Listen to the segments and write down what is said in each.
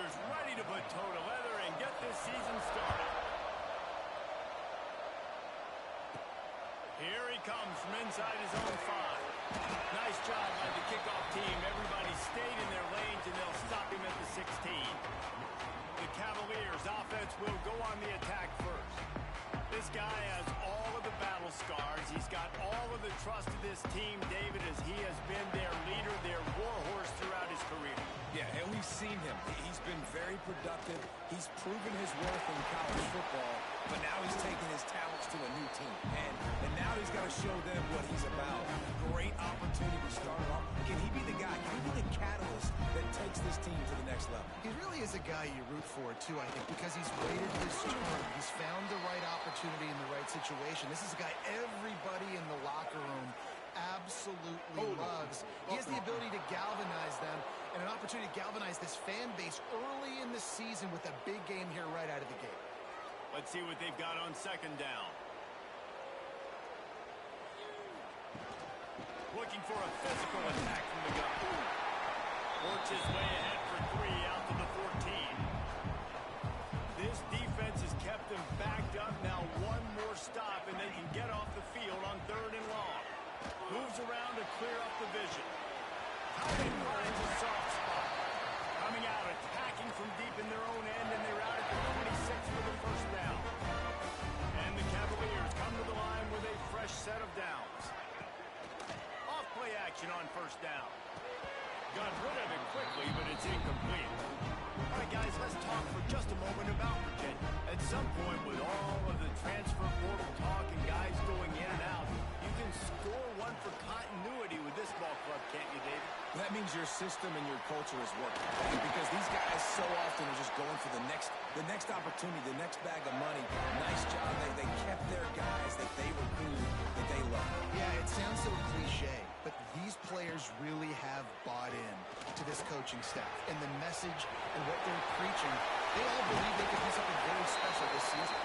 Chargers ready to put toe to leather and get this season started. Here he comes from inside his own 5. Nice job by the kickoff team. Everybody stayed in their lanes, and they'll stop him at the 16. The Cavaliers' offense will go on the attack first. This guy has all of the battle scars. He's got all of the trust of this team, David, as he has been their leader, their warhorse throughout his career. Yeah, and we've seen him. He's been very productive. He's proven his worth in college football, but now he's taking his talents to a new team. And now he's got to show them what he's about. Great opportunity to start off. Can he be the guy? Can he be the catalyst that takes this team to the next level? He really is a guy you root for, too, I think, because he's waited his turn. He's found the right opportunity in the right situation. This is a guy everybody in the locker room absolutely loves. He has the ability to galvanize them and an opportunity to galvanize this fan base early in the season with a big game here right out of the gate. Let's see what they've got on second down. Looking for a physical attack from the gun. Works his way ahead for 3 out to the 14. This defense has kept them backed up. Now one more stop, and they can get off the field on 3rd and long. Moves around to clear up the vision. Howden finds a soft spot. Coming out, attacking from deep in their own end, and they're out at the 26 for the first down. And the Cavaliers come to the line with a fresh set of downs. Off-play action on 1st down. Got rid of it quickly, but it's incomplete. All right, guys, let's talk for just a moment about Virginia. At some point, with all of the transfer portal talk and guys going in and out, you can score one for continuity with this ball club, can't you, David? That means your system and your culture is working. Because these guys so often are just going for the next opportunity, the next bag of money. Nice job. They kept their guys that they recruited, that they love. Yeah, it sounds so cliche, but these players really have bought in to this coaching staff and the message and what they're preaching. They all believe they can do something very special this season.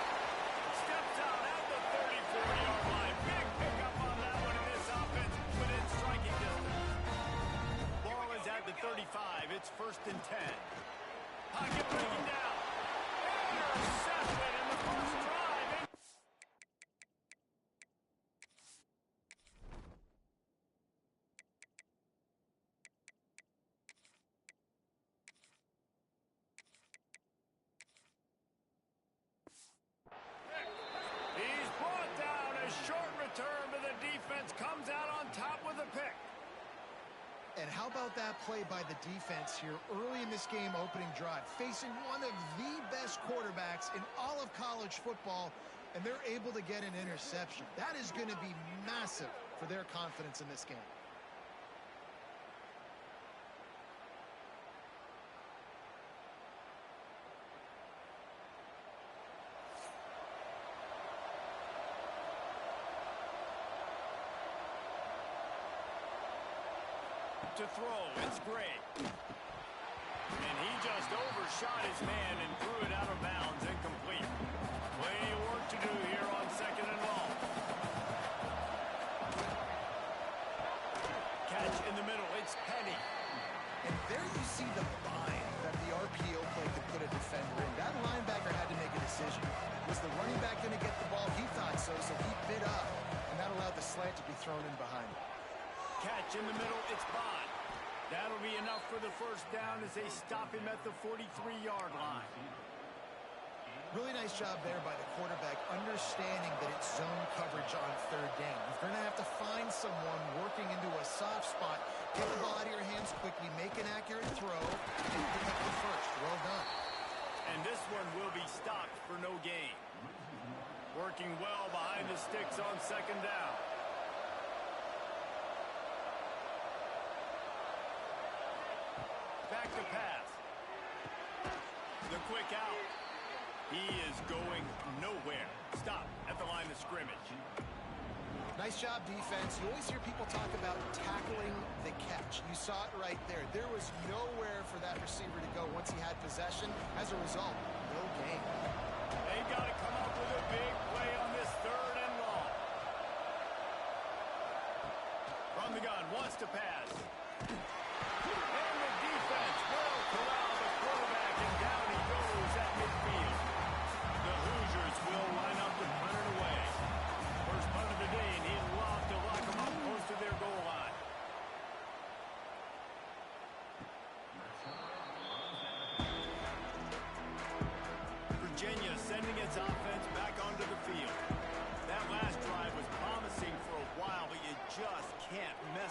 Steps out at the 34-yard line. Big pickup on that one, and this offense within striking distance. Ball is at the 35. It's 1st and 10. Pocket breaking down. Intercepted in the first drive. He's brought down. A short return, but the defense comes out on top with a pick. And how about that play by the defense here early in this game opening drive, facing one of the best quarterbacks in all of college football, and they're able to get an interception. That is going to be massive for their confidence in this game. To throw, it's great. And he just overshot his man and threw it out of bounds, incomplete. Plenty of work to do here on 2nd and long. Catch in the middle, it's Penny. And there you see the bind that the RPO play could put a defender in. That linebacker had to make a decision. Was the running back going to get the ball? He thought so, so he bit up. And that allowed the slant to be thrown in behind him. Catch in the middle, it's Bond. That'll be enough for the first down as they stop him at the 43-yard line. Really nice job there by the quarterback, understanding that it's zone coverage on 3rd down. You're going to have to find someone working into a soft spot, get the ball out of your hands quickly, make an accurate throw, and pick up the first. Well done. And this one will be stopped for no gain. Working well behind the sticks on 2nd down. Back to pass. The quick out. He is going nowhere. Stop at the line of scrimmage. Nice job, defense. You always hear people talk about tackling the catch. You saw it right there. There was nowhere for that receiver to go once he had possession. As a result, no gain. They got to come up with a big play on this 3rd and long. From the gun, wants to pass. And the defense will corral the quarterback and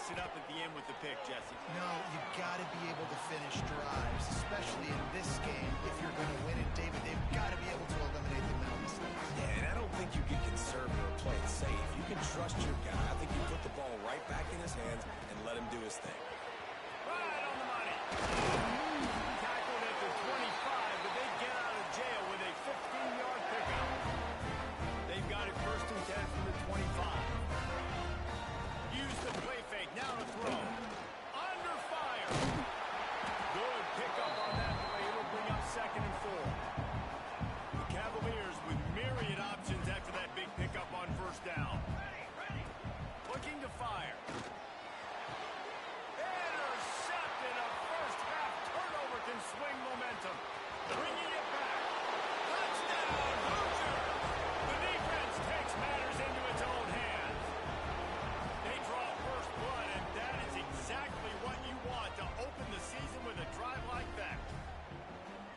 mess it up at the end with the pick, Jesse. No, you got to be able to finish drives, especially in this game. If you're going to win it, David, they've got to be able to eliminate the mental mistakes. Yeah, and I don't think you get conservative or play it safe. You can trust your guy. I think you put the ball right back in his hands and let him do his thing. Right on the money. Tackled at the 25, but they get out of jail with a 15-yard pickup. They've got it 1st and 10 from the 25. Use the play fake. Now to throw. Under fire. Good pickup on that play. It'll bring up 2nd and 4. The Cavaliers with myriad options after that big pickup on 1st down. Looking to fire. Intercepted. A first-half turnover can swing momentum. Bringing it back. Touchdown, Hoosiers! The defense takes matters into its own hands. They draw first blood, and that is exactly what you want to open the season with a drive like that.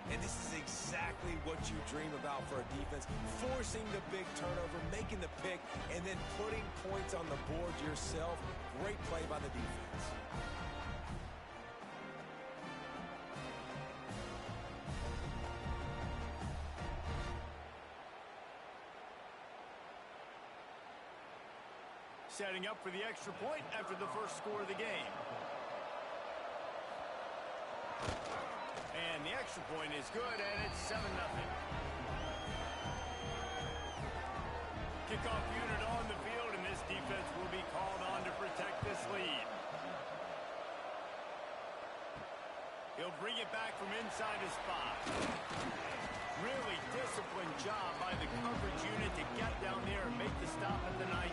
And this is exactly what you dream about for a defense. Forcing the big turnover, making the pick, and then putting points on the board yourself. Great play by the defense. Setting up for the extra point after the first score of the game. And the extra point is good, and it's 7-0. Kickoff unit on the field, and this defense will be called on to protect this lead. He'll bring it back from inside his spot. Really disciplined job by the coverage unit to get down there and make the stop at the 19.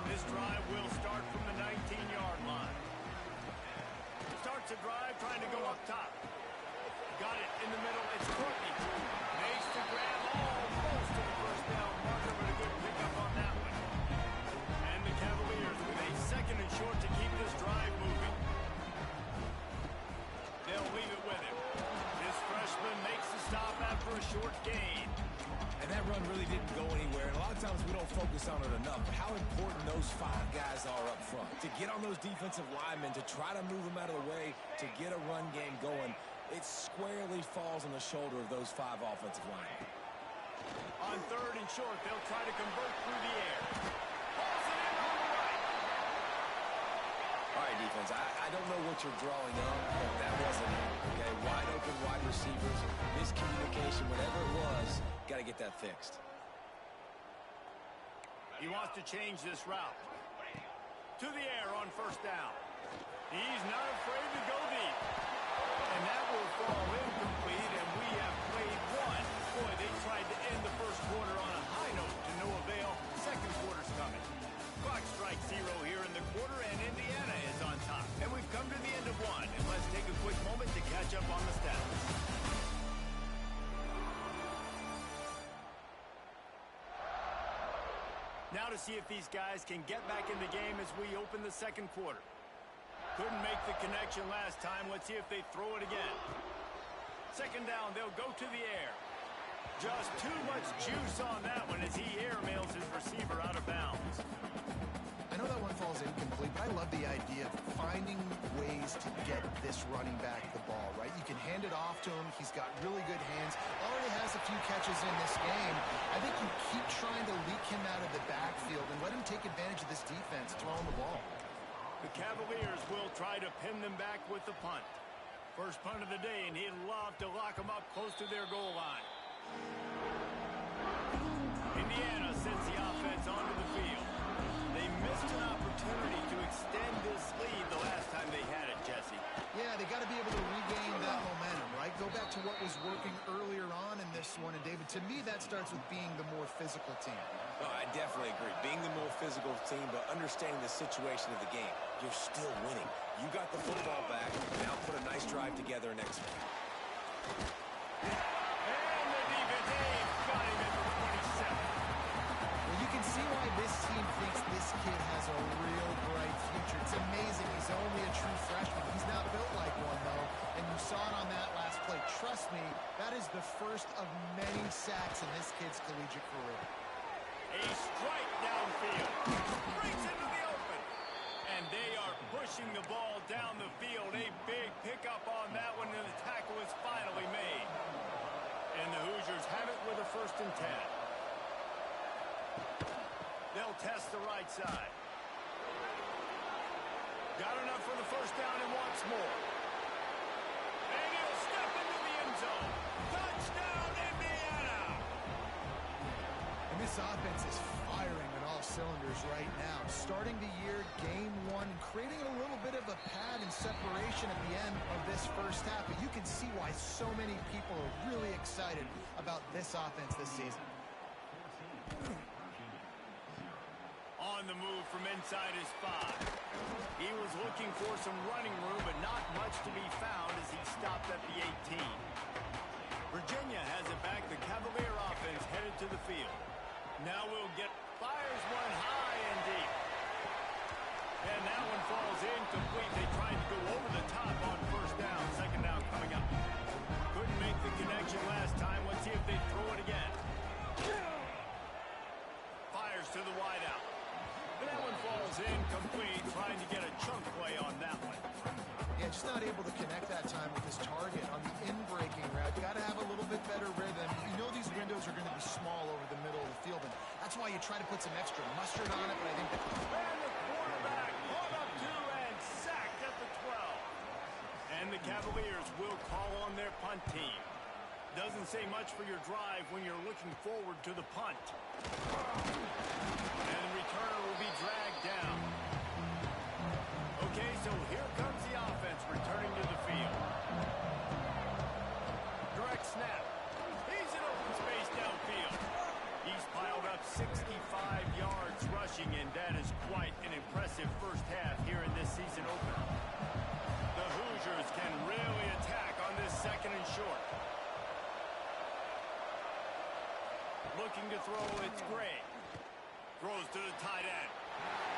This drive will start from the 19-yard line. Starts a drive trying to go up top. Got it in the middle. It's Courtney. Makes the grab almost to the first down marker, but a good pickup on that one. And the Cavaliers with a 2nd and short to keep this drive moving. They'll leave it with him. This freshman makes the stop after a short gain. And that run really didn't go anywhere. And a lot of times we don't focus on it enough. But how important those 5 guys are up front. To get on those defensive linemen, to try to move them out of the way, to get a run game going, it squarely falls on the shoulder of those 5 offensive linemen. On 3rd and short, they'll try to convert through the air. Pulls it in on the right. All right, defense, I don't know what you're drawing up, but that wasn't it. Okay, wide open wide receivers, miscommunication, whatever it was, got to get that fixed. He wants to change this route. To the air on 1st down. He's not afraid to go deep. And that will fall incomplete, and we have played one. Boy, they tried to end the first quarter on a high note to no avail. 2nd quarter's coming. Clock strikes 0 here in the quarter, and Indiana is on top. And we've come to the end of one. And let's take a quick moment to catch up on the stats. Now to see if these guys can get back in the game as we open the 2nd quarter. Couldn't make the connection last time. Let's see if they throw it again. 2nd down, they'll go to the air. Just too much juice on that one as he airmails his receiver out of bounds. I know that one falls incomplete, but I love the idea of finding ways to get this running back the ball, right? You can hand it off to him. He's got really good hands. Already has a few catches in this game. I think you keep trying to leak him out of the backfield and let him take advantage of this defense throwing the ball. The Cavaliers will try to pin them back with the punt. First punt of the day, and he'd love to lock them up close to their goal line. Indiana sends the offense onto the field. They missed an opportunity to extend this lead the last time they had it, Jesse. Yeah, they got to be able to regain that momentum, right? Go back to what was working earlier on in this one. And, David, to me, that starts with being the more physical team. Oh, I definitely agree. Being the more physical team, but understanding the situation of the game. You're still winning. You got the football back. Now put a nice drive together next week. And the defense, got him at the 27. Well, you can see why this team thinks this kid has a real bright future. It's amazing. He's only a true freshman. He's not built like one, though. And you saw it on that last play. Trust me, that is the first of many sacks in this kid's collegiate career. A strike downfield. Breaks into the open. And have it with a 1st and 10. They'll test the right side. Got enough for the 1st down and wants more. And he'll step into the end zone. Touchdown, Indiana! And this offense is firing on all cylinders right now. Starting the year, game 1, creating a little bit of a pad and separation at the end of this 1st half. But you can see why so many people are really excited about this offense this season. On the move from inside his 5. He was looking for some running room, but not much to be found as he stopped at the 18. Virginia has it back. The Cavalier offense headed to the field. Now we'll get fires one high and deep. And that one falls incomplete. They tried to go over the top on 1st down. 2nd down coming up. Couldn't make the connection last time. Let's see if they throw it again. Fires to the wideout. That one falls incomplete, trying to get a chunk play on that one. Yeah, just not able to connect that time with his target on the in-breaking route. You got to have a little bit better rhythm. You know these windows are going to be small over the middle of the field, and that's why you try to put some extra mustard on it, but I think that... And the quarterback caught up to and sacked at the 12. And the Cavaliers will call on their punt team. Doesn't say much for your drive when you're looking forward to the punt. And the returner will be dragged down. Okay, so here comes the offense returning to the field. Direct snap. He's in open space downfield. He's piled up 65 yards rushing, and that is quite an impressive 1st half here in this season opener. The Hoosiers can really attack on this 2nd and short. Looking to throw, it's Gray. Throws to the tight end.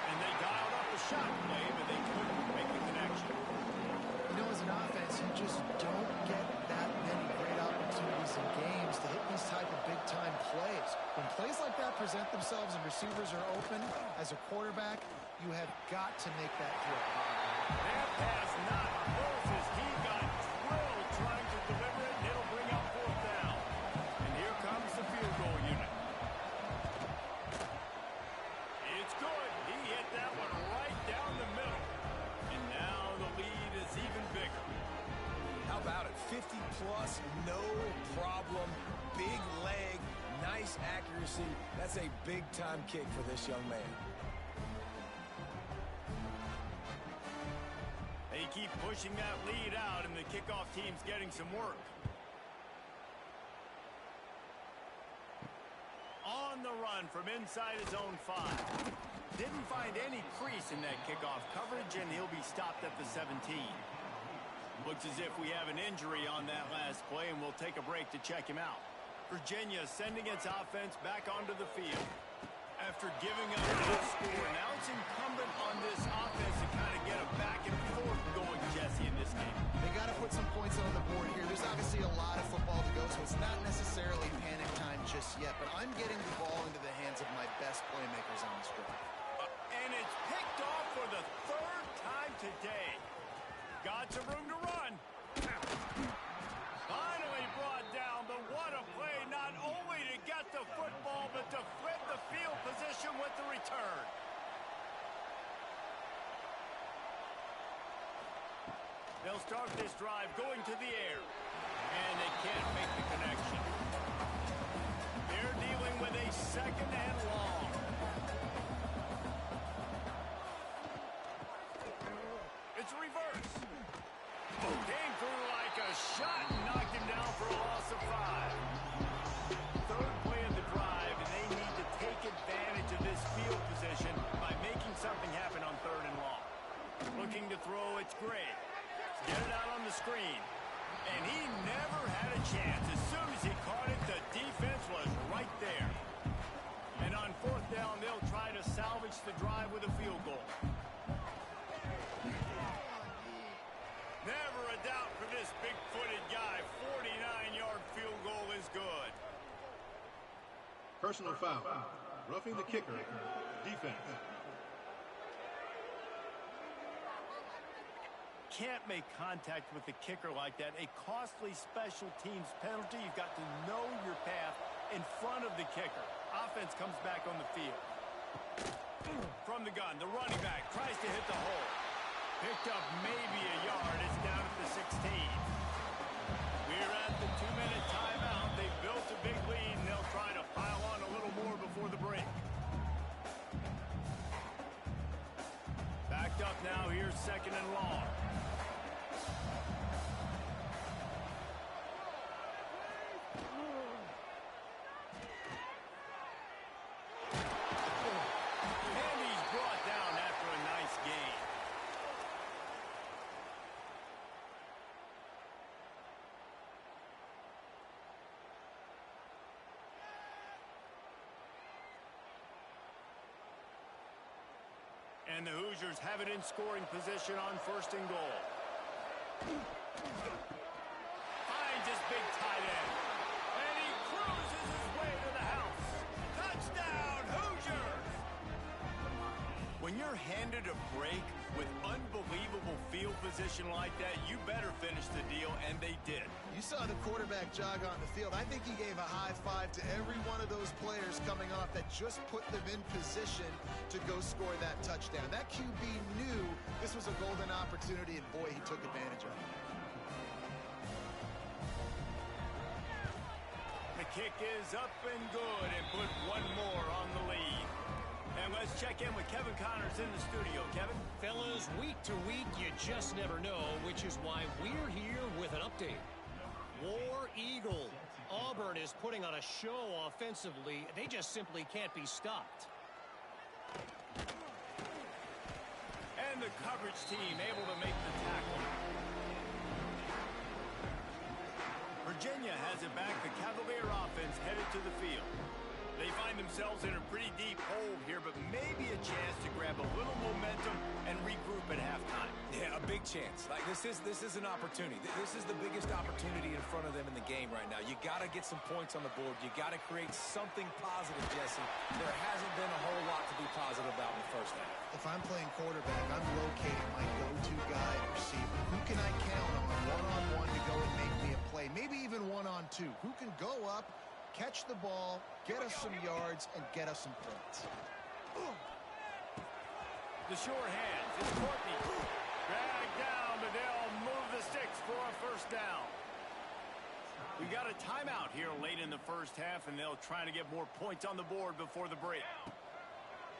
And they dialed up a shot play, but they couldn't make the connection. You know, as an offense, you just don't get that many great opportunities in games to hit these type of big-time plays. When plays like that present themselves and receivers are open, as a quarterback, you have got to make that throw. That pass not close as he got drilled trying to deliver it, and it'll bring up 4th down. And here comes the field goal unit. It's good. He hit that one right down the middle. And now the lead is even bigger. How about it? 50-plus, no problem. Big leg, nice accuracy. That's a big-time kick for this young man. They keep pushing that lead out, and the kickoff team's getting some work. On the run from inside his own 5. Didn't find any crease in that kickoff coverage, and he'll be stopped at the 17. Looks as if we have an injury on that last play, and we'll take a break to check him out. Virginia sending its offense back onto the field. After giving up a good score, now it's incumbent on this offense to kind of get a back and forth going, Jesse, in this game. They got to put some points on the board here. There's obviously a lot of football to go, so it's not necessarily panic time just yet, but I'm getting the ball into the hands of my best playmakers on this drive. And it's picked off for the 3rd time today. Got some room to run. Finally brought down, but what a play, not only to get the football, but to flip the field position with the return. They'll start this drive going to the air, and they can't make the connection. They're dealing with a 2nd and long. It's a reverse. Came through like a shot and knocked him down for a loss of 5. 3rd play of the drive, and they need to take advantage of this field position by making something happen on 3rd and long. Looking to throw, it's Gray. Get it out on the screen. And he never had a chance. As soon as he caught it, the defense was right there. And on 4th down, they'll try to salvage the drive with a field goal. Never a doubt for this big-footed guy. 49-yard field goal is good. Personal foul. Roughing the kicker. Defense. can't make contact with the kicker like that. A costly special teams penalty. You've got to know your path in front of the kicker. Offense comes back on the field. From the gun, the running back tries to hit the hole. Picked up maybe a yard. It's down at the 16. We're at the 2-minute timeout. They've built a big lead, and they'll try to pile on a little more before the break. Backed up now. Here's 2nd and long. And he's brought down after a nice gain. And the Hoosiers have it in scoring position on 1st and goal. Finds his big tight end. And he cruises his way to the house. Touchdown, Hoosiers! When you're handed a break with unbelievable field position like that, you better finish the deal, and they did. You saw the quarterback jog on the field. I think he gave a high five to every one of those players coming off that just put them in position to go score that touchdown. That QB knew this was a golden opportunity, and boy, he took advantage of it. The kick is up and good and put one more on the lead. And let's check in with Kevin Connors in the studio. Kevin? Fellas, week to week, you just never know, which is why we're here with an update. War Eagle. Auburn is putting on a show offensively. They just simply can't be stopped. And the coverage team able to make the tackle. Virginia has it back. The Cavalier offense headed to the field. They find themselves in a pretty deep hole here, but maybe a chance to grab a little momentum and regroup at halftime. Yeah, a big chance. Like this is an opportunity. This is the biggest opportunity in front of them in the game right now. You got to get some points on the board. You got to create something positive, Jesse. There hasn't been a whole lot to be positive about in the first half. If I'm playing quarterback, I'm locating my go-to guy at receiver. Who can I count on one-on-one to go and make me a play? Maybe even one-on-two. Who can go up, catch the ball, get us some yards, and get us some points? The short hands. It's Courtney. Dragged down, but they'll move the sticks for a 1st down. We got a timeout here late in the first half, and they'll try to get more points on the board before the break.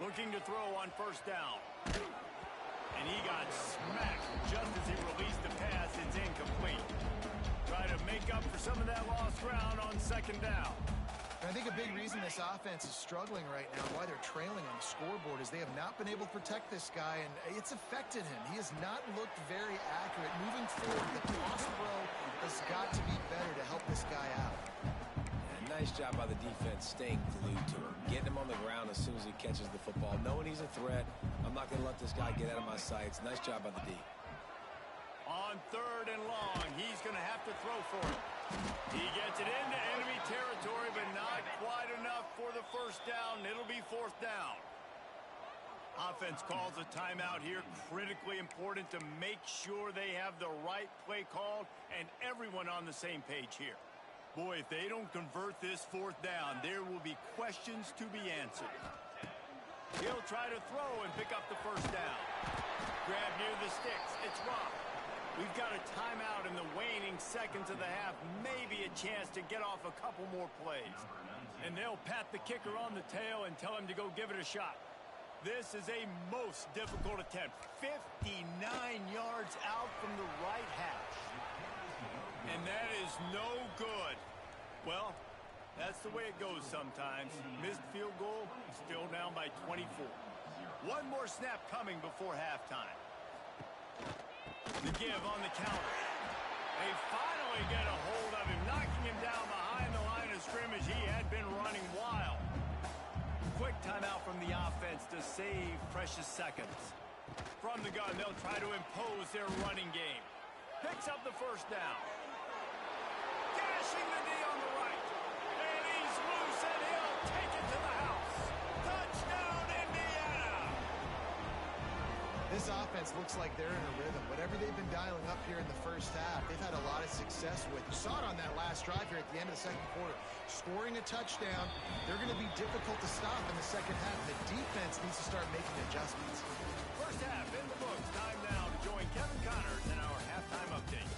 Looking to throw on 1st down. And he got smacked just as he released the pass. It's incomplete. Try to make up for some of that lost ground on 2nd down. And I think a big reason this offense is struggling right now, why they're trailing on the scoreboard, is they have not been able to protect this guy, and it's affected him. He has not looked very accurate. Moving forward, the toss throw has got to be better to help this guy out. And nice job by the defense staying glued to him, getting him on the ground as soon as he catches the football, knowing he's a threat. I'm not going to let this guy get out of my sights. Nice job by the D. On 3rd and long, he's going to have to throw for it. He gets it into enemy territory, but not quite enough for the 1st down. It'll be 4th down. Offense calls a timeout here. Critically important to make sure they have the right play called and everyone on the same page here. Boy, if they don't convert this 4th down, there will be questions to be answered. He'll try to throw and pick up the 1st down. Grab near the sticks. It's Rock. We've got a timeout in the waning seconds of the half. Maybe a chance to get off a couple more plays. And they'll pat the kicker on the tail and tell him to go give it a shot. This is a most difficult attempt. 59 yards out from the right hash. And that is no good. Well, that's the way it goes sometimes. Missed field goal, still down by 24. One more snap coming before halftime. The give on the counter. They finally get a hold of him, knocking him down behind the line of scrimmage. He had been running wild. Quick timeout from the offense to save precious seconds. From the gun, they'll try to impose their running game. Picks up the 1st down. Dashing the D on the right. And he's loose, and he'll take it to the house. Touchdown, Indiana! This offense looks like they're in a rhythm. Whatever they've been dialing up here in the first half, they've had a lot of success with. You saw it on that last drive here at the end of the second quarter. Scoring a touchdown, they're going to be difficult to stop in the second half. The defense needs to start making adjustments. First half in the books. Time now to join Kevin Connors in our halftime update.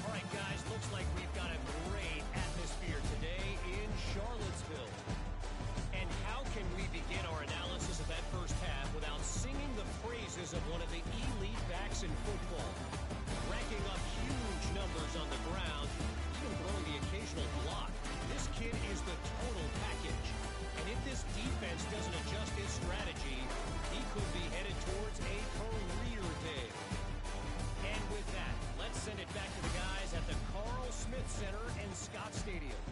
All right, guys, looks like we've got a great atmosphere today in Charlottesville. And how can we begin our analysis of that first half without singing the praises of one of the elite backs in football? Racking up huge numbers on the ground, even throwing the occasional block. This kid is the total package. And if this defense doesn't adjust its strategy, he could be headed towards a career day. And with that, let's send it back to the guys at the Carl Smith Center in Scott Stadium.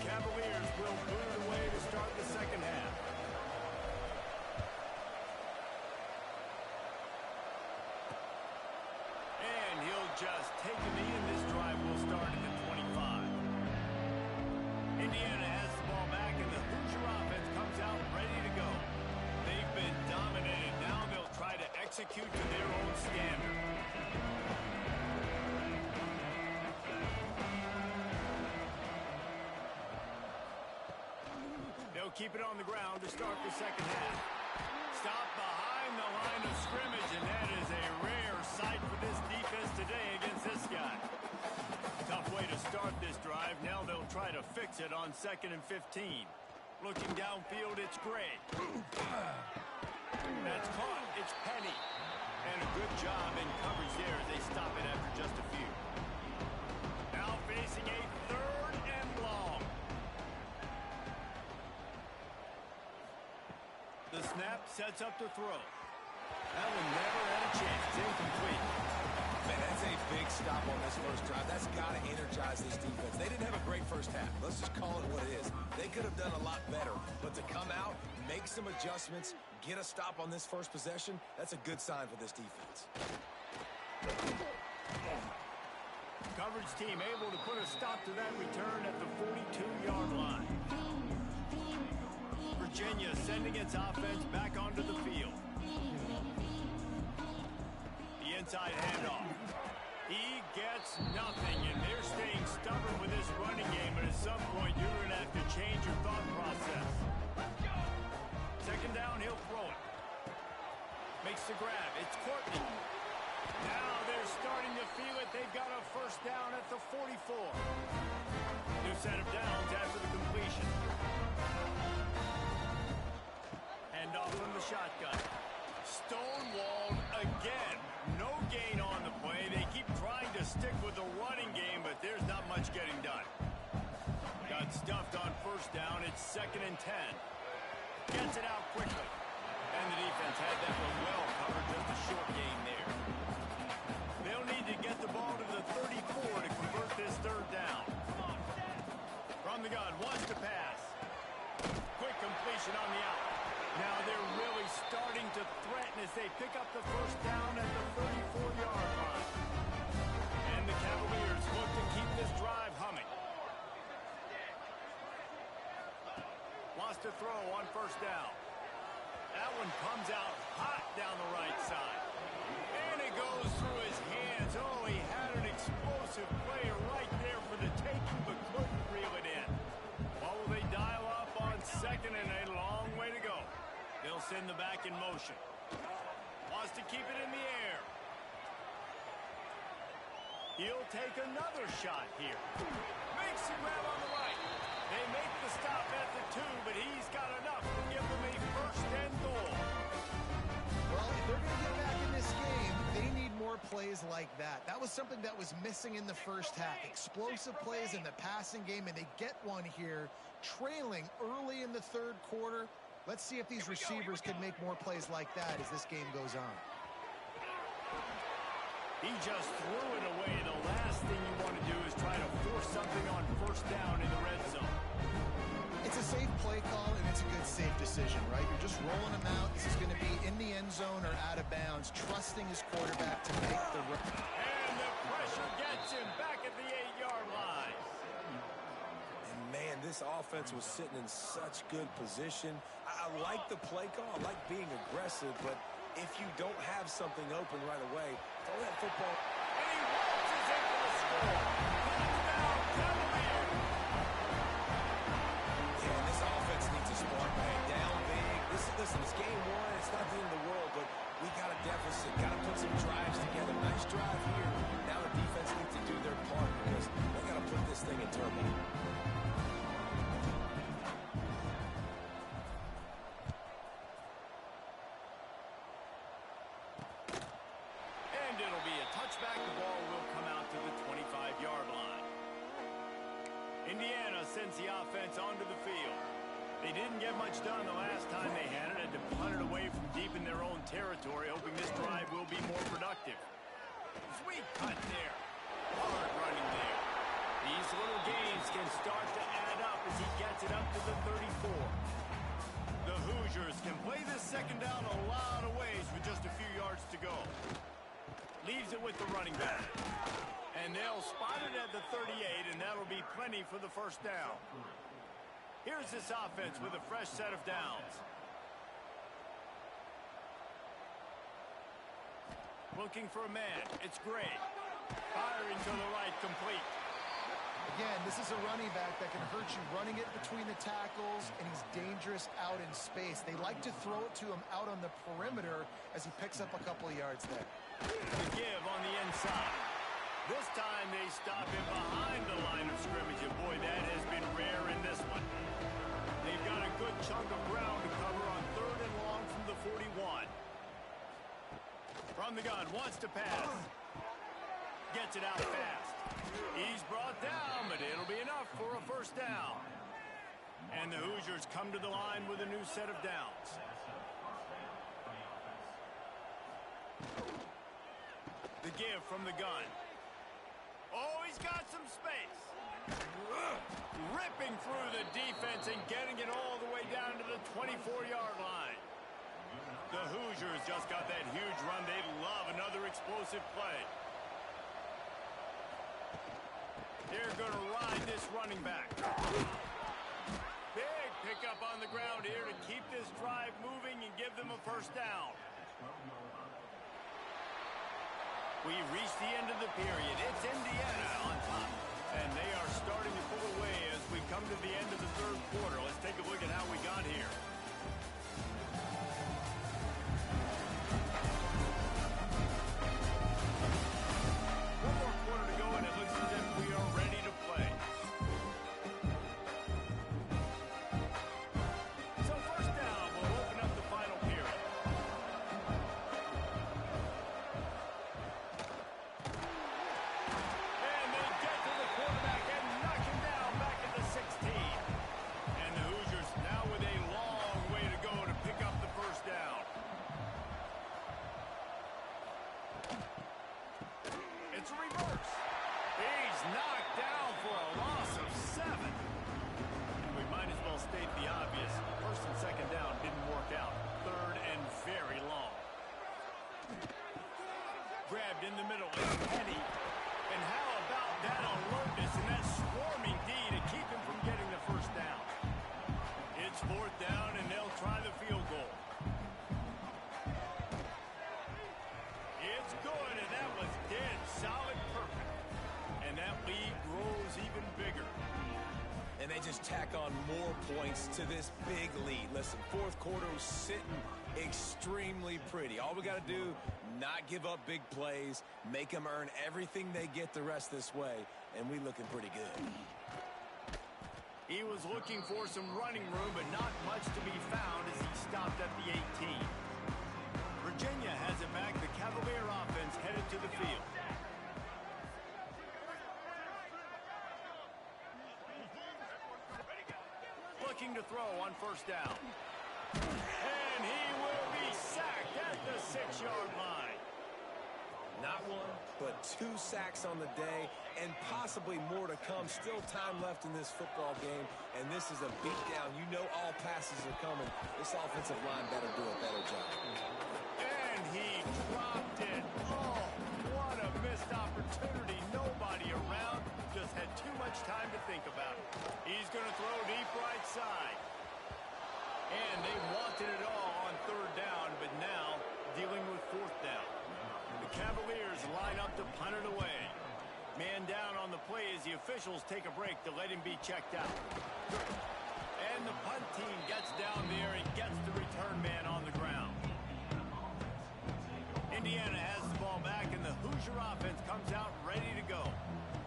Cavaliers will boot it away to start the second half. And he'll just take a knee, and this drive will start at the 25. Indiana has the ball back, and the Hoosier offense comes out ready to go. They've been dominated. Now they'll try to execute to their own standard. Keep it on the ground to start the second half. Stop behind the line of scrimmage, and that is a rare sight for this defense today against this guy. Tough way to start this drive. Now they'll try to fix it on 2nd and 15. Looking downfield, it's Gray. That's caught. It's Penny. And a good job in coverage there as they stop it after just a few. Now facing a 3rd and long. The snap sets up to throw. That one never had a chance. It's incomplete. Man, that's a big stop on this first drive. That's got to energize this defense. They didn't have a great first half. Let's just call it what it is. They could have done a lot better. But to come out, make some adjustments, get a stop on this first possession, that's a good sign for this defense. Coverage team able to put a stop to that return at the 42-yard line. Virginia sending its offense back onto the field. The inside handoff. He gets nothing, and they're staying stubborn with this running game, but at some point you're going to have to change your thought process. Second down, he'll throw it. Makes the grab. It's Courtney. Now they're starting to feel it. They've got a first down at the 44. New set of downs after the completion. Off from the shotgun. Stonewalled again. No gain on the play. They keep trying to stick with the running game, but there's not much getting done. Got stuffed on first down. It's 2nd and 10. Gets it out quickly. And the defense had that one well covered. Just a short gain there. They'll need to get the ball to the 34 to convert this 3rd down. From the gun, wants to pass. Quick completion on the out. Now they're really starting to threaten as they pick up the first down at the 34-yard line. And the Cavaliers look to keep this drive humming. Wants to throw on first down. That one comes out hot down the right side. And it goes through his hands. Oh, he had an explosive player right there for the taking, but couldn't reel it in. What will they dial up on 2nd and a long way to go? They'll send the back in motion. Wants to keep it in the air. He'll take another shot here. Makes the grab on the right. They make the stop at the 2, but he's got enough to give them a 1st and goal. Well, if they're going to get back in this game, they need more plays like that. That was something that was missing in the first half. Explosive plays in the passing game, and they get one here, trailing early in the 3rd quarter. Let's see if these receivers can make more plays like that as this game goes on. He just threw it away. The last thing you want to do is try to force rolling him out. This is going to be in the end zone or out of bounds, trusting his quarterback to make the run. And the pressure gets him back at the 8-yard line. And man, this offense was sitting in such good position. I like the play call. I like being aggressive, but if you don't have something open right away, throw that football. And he waltzes into the score. Touchdown, Cavaliers. Yeah, this offense needs a spark, man. Down big. Listen, it's game one. It's not the end of the world, but we got a deficit. Got to put some drives together. Nice drive here. Now the defense needs to do their part because they got to put this thing in turbo. And it'll be a touchback. The ball will come out to the 25-yard line. Indiana sends the offense onto the field. They didn't get much done the last time they had it. Had to punt it away from deep in their own territory, hoping this drive will be more productive. Sweet cut there. Hard running there. These little gains can start to add up as he gets it up to the 34. The Hoosiers can play this second down a lot of ways with just a few yards to go. Leaves it with the running back. And they'll spot it at the 38, and that'll be plenty for the first down. Here's this offense with a fresh set of downs. Looking for a man. It's Gray. Firing to the right, complete. Again, this is a running back that can hurt you running it between the tackles, and he's dangerous out in space. They like to throw it to him out on the perimeter as he picks up a couple of yards there. The give on the inside. This time they stop him behind the line of scrimmage, and boy, that has been rare in this one. They've got a good chunk of ground to cover on 3rd and long from the 41. From the gun, wants to pass. Gets it out fast. He's brought down, but it'll be enough for a first down. And the Hoosiers come to the line with a new set of downs. The give from the gun. Oh, he's got some space. Ripping through the defense and getting it all the way down to the 24-yard line. The Hoosiers just got that huge run. They love another explosive play. They're going to ride this running back. Big pickup on the ground here to keep this drive moving and give them a first down. We've reached the end of the period. It's Indiana on top. And they are starting to pull away as we come to the end of the 3rd quarter. Let's take a look at how we got here. One more quarter to go, and it looks as if we are ready to play. So first down, we'll open up the final period. And they get to the quarterback and knock him down back at the 16. And the Hoosiers now with a long way to go to pick up the first down. It's a reverse. He's knocked down for a loss of 7. We might as well state the obvious. First and second down didn't work out. 3rd and very long. Grabbed in the middle is Penny. And how about that alertness and that swarming D to keep him from getting the first down? It's 4th down, and they'll try the field goal. It's good, and that was dead solid perfect. And that lead grows even bigger. And they just tack on more points to this big lead. Listen, 4th quarter was sitting extremely pretty. All we got to do, not give up big plays, make them earn everything they get the rest this way, and we looking pretty good. He was looking for some running room, but not much to be found as he stopped at the 18. Virginia has it back. The Cavalier offense headed to the field. Looking to throw on first down. And he will be sacked at the 6-yard line. Not one, but 2 sacks on the day. and possibly more to come. Still time left in this football game, and this is a beatdown. You know all passes are coming. This offensive line better do a better job. And he dropped it. Oh, what a missed opportunity. Nobody around. Just had too much time to think about it. He's going to throw deep right side. And they wanted it all on third down, but now dealing with fourth down. The Cavaliers line up to punt it away. Man down on the play as the officials take a break to let him be checked out. And the punt team gets down there and gets the return man on the ground. Indiana has the ball back, and the Hoosier offense comes out ready to go.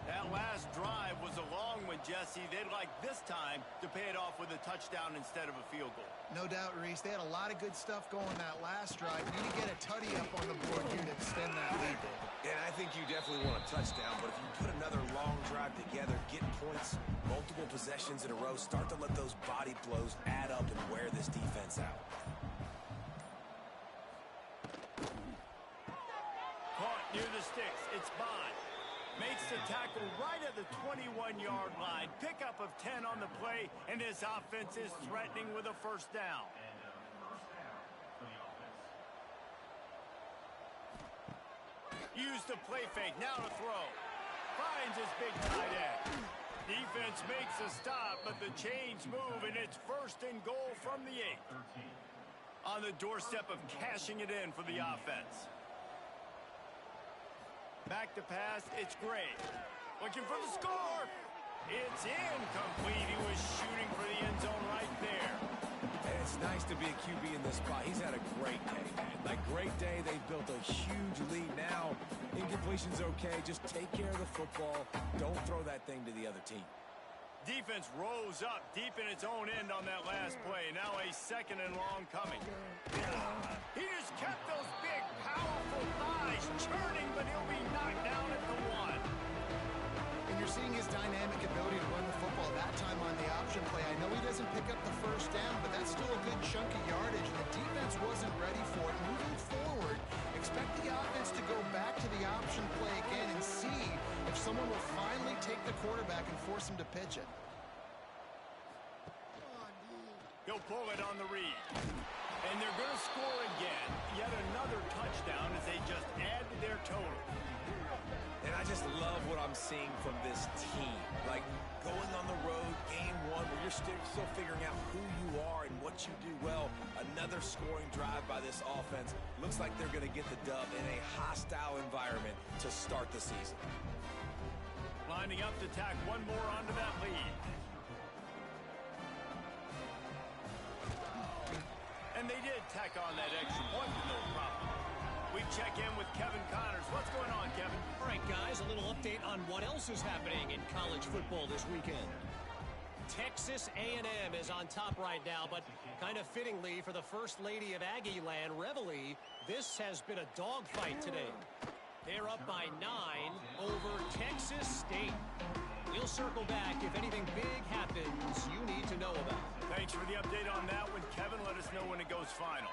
That last drive was a long one, Jesse. They'd like this time to pay it off with a touchdown instead of a field goal. No doubt, Reese. They had a lot of good stuff going that last drive. Need to get a tutty up on the board here to extend that lead, David. And I think you definitely want a touchdown, but if you put another long drive together, get points, multiple possessions in a row, start to let those body blows add up and wear this defense out. Caught near the sticks. It's Bond. Makes the tackle right at the 21-yard line. Pickup of 10 on the play, and this offense is threatening with a first down. Use the play fake. Now to throw. Finds his big tight end. Defense makes a stop, but the chains move, and it's first and goal from the 8. On the doorstep of cashing it in for the offense. Back to pass, it's Gray. Looking for the score. It's incomplete. He was shooting for the end zone right there. And it's nice to be a QB in this spot. He's had a great day, man. Like, great day. They've built a huge lead now. Incompletion's okay. Just take care of the football. Don't throw that thing to the other team. Defense rose up deep in its own end on that last play. Now a second and long coming. He just kept those big, powerful thighs churning, but he'll be knocked down at the 1. And you're seeing his dynamic ability to run the football that time on the option play. I know he doesn't pick up the first down, but that's still a good chunk of yardage, and the defense wasn't ready for it. Moving forward, expect the offense to go back to the option play again and see if someone will finally take the quarterback and force him to pitch it. He'll pull it on the read. And they're going to score again. Yet another touchdown as they just add to their total. And I just love what I'm seeing from this team. Like, going on the road, game one, where you're still figuring out who you are and what you do well. Another scoring drive by this offense. Looks like they're going to get the dub in a hostile environment to start the season. Lining up to tack one more onto that lead. And they did tack on that extra point with no problem. We check in with Kevin Connors. What's going on, Kevin? All right, guys, a little update on what else is happening in college football this weekend. Texas A&M is on top right now, but kind of fittingly for the First Lady of Aggie Land, Reveille, this has been a dogfight today. They're up by 9 over Texas State. We'll circle back if anything big happens you need to know about. Thanks for the update on that one, Kevin. Let us know when it goes final.